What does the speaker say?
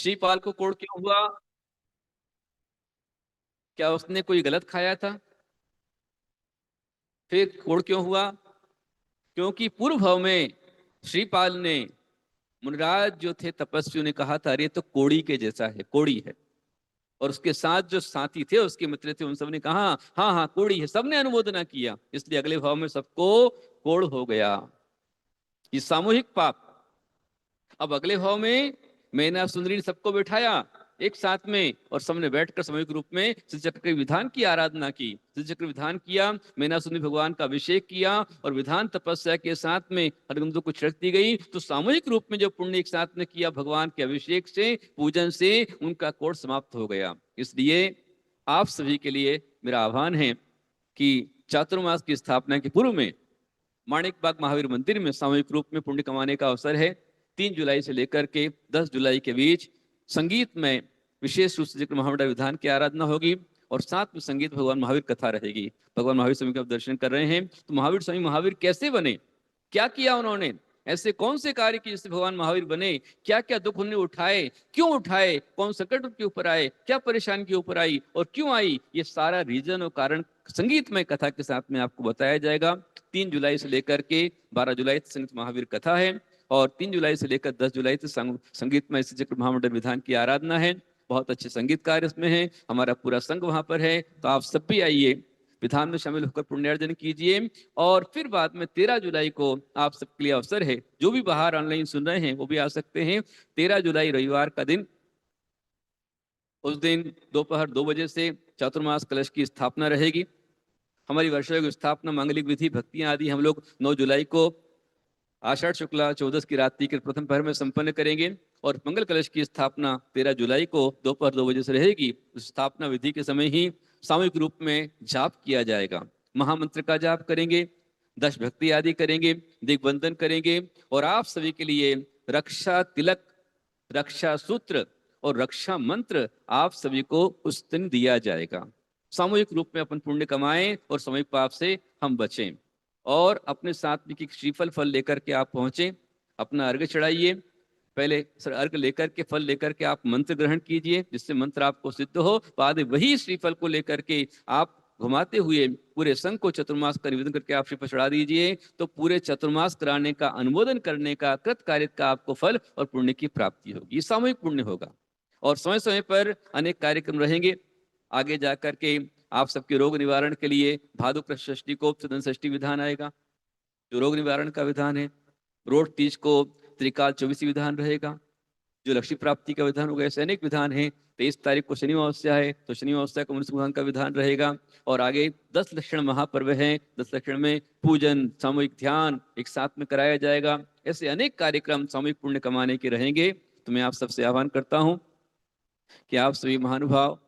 श्रीपाल को कोढ़ क्यों हुआ? क्या उसने कोई गलत खाया था? फिर कोढ़ क्यों हुआ? क्योंकि पूर्व भाव में श्रीपाल ने, मुनिराज जो थे तपस्वियों ने कहा था, अरे तो कोड़ी के जैसा है, कोड़ी है। और उसके साथ जो साथी थे, उसके मित्र थे, उन सब ने कहा हाँ हाँ कोड़ी है, सबने अनुमोदना किया, इसलिए अगले भाव में सबको कोढ़ हो गया। ये सामूहिक पाप। अब अगले भाव में मैना सुंदरी ने सबको बिठाया एक साथ में, और सबने बैठकर सामूहिक रूप में श्री चक्र विधान की आराधना की। श्री चक्र विधान किया, मैना सुंदरी भगवान का अभिषेक किया, और विधान तपस्या के साथ में हरगंदों को छिड़क दी गई। तो सामूहिक रूप में जो पुण्य एक साथ में किया भगवान के अभिषेक से, पूजन से, उनका कोढ़ समाप्त हो गया। इसलिए आप सभी के लिए मेरा आह्वान है कि चातुर्मास की स्थापना के पूर्व में माणिक बाग महावीर मंदिर में सामूहिक रूप में पुण्य कमाने का अवसर है। 3 जुलाई से लेकर के 10 जुलाई के बीच संगीत में विशेष रूप से जिक्र महामंडल विधान की आराधना होगी, और साथ में संगीत भगवान महावीर कथा रहेगी। भगवान महावीर स्वामी का दर्शन कर रहे हैं, तो महावीर स्वामी महावीर कैसे बने, क्या किया उन्होंने, ऐसे कौन से कार्य किए जिससे भगवान महावीर बने, क्या क्या दुख उन्होंने उठाए, क्यों उठाए, कौन संकट उनके ऊपर आए, क्या परेशानी के ऊपर आई और क्यों आई, ये सारा रीजन और कारण संगीतमय कथा के साथ में आपको बताया जाएगा। 3 जुलाई से लेकर के 12 जुलाई तक संगीत महावीर कथा है, और 3 जुलाई से लेकर 10 जुलाई तक संगीतमय चक्र महामंडल विधान की आराधना है। बहुत अच्छे संगीतकार इसमें है, हमारा पूरा संघ वहां पर है, तो आप सब भी आइए, विधान में शामिल होकर पुण्यार्जन कीजिए। और फिर बाद में 13 जुलाई को आप सबके लिए अवसर है, जो भी बाहर ऑनलाइन सुन रहे हैं वो भी आ सकते हैं। 13 जुलाई रविवार का दिन, उस दिन दोपहर 2 बजे से चातुर्मास कलश की स्थापना रहेगी। हमारी वर्षा की स्थापना, मांगलिक विधि, भक्तियां आदि हम लोग 9 जुलाई को आषाढ़ शुक्ला 14 की रात्रि के प्रथम पहर में संपन्न करेंगे, और मंगल कलश की स्थापना 13 जुलाई को दोपहर 2 बजे से रहेगी। स्थापना विधि के समय ही सामूहिक रूप में जाप किया जाएगा, महामंत्र का जाप करेंगे, 10 भक्ति आदि करेंगे, दिग्बंधन करेंगे, और आप सभी के लिए रक्षा तिलक, रक्षा सूत्र और रक्षा मंत्र आप सभी को उस दिन दिया जाएगा। सामूहिक रूप में अपन पुण्य कमाएं और सामूहिक पाप से हम बचें। और अपने साथ में की श्रीफल फल लेकर के आप पहुंचे, अपना अर्घ चढ़ाइए। पहले अर्घ लेकर के, फल लेकर के आप मंत्र ग्रहण कीजिए, जिससे मंत्र आपको सिद्ध हो। बाद वही श्रीफल को लेकर के आप घुमाते हुए पूरे संघ को चतुर्मास का निवेदन करके आप श्रीफल चढ़ा दीजिए, तो पूरे चतुर्मास कराने का, अनुमोदन करने का, कृत कार्य का आपको फल और पुण्य की प्राप्ति होगी। ये सामूहिक पुण्य होगा। और समय समय पर अनेक कार्यक्रम रहेंगे। आगे जाकर के आप सबके रोग निवारण के लिए भादु कृष्ण षष्ठी को सदन षष्ठी विधान आएगा, जो रोग निवारण का विधान है। रोड तीज को त्रिकाल 24 विधान रहेगा, जो लक्ष्मी प्राप्ति का विधान होगा। ऐसे अनेक विधान है। 23 तारीख को शनि अमावस्या है, तो शनि अमावस्या को मनुष्य विधान का विधान रहेगा। और आगे 10 लक्षण महापर्व है, 10 लक्षण में पूजन, सामूहिक ध्यान एक साथ में कराया जाएगा। ऐसे अनेक कार्यक्रम सामूहिक पुण्य कमाने के रहेंगे। तो मैं आप सबसे आह्वान करता हूं कि आप सभी महानुभाव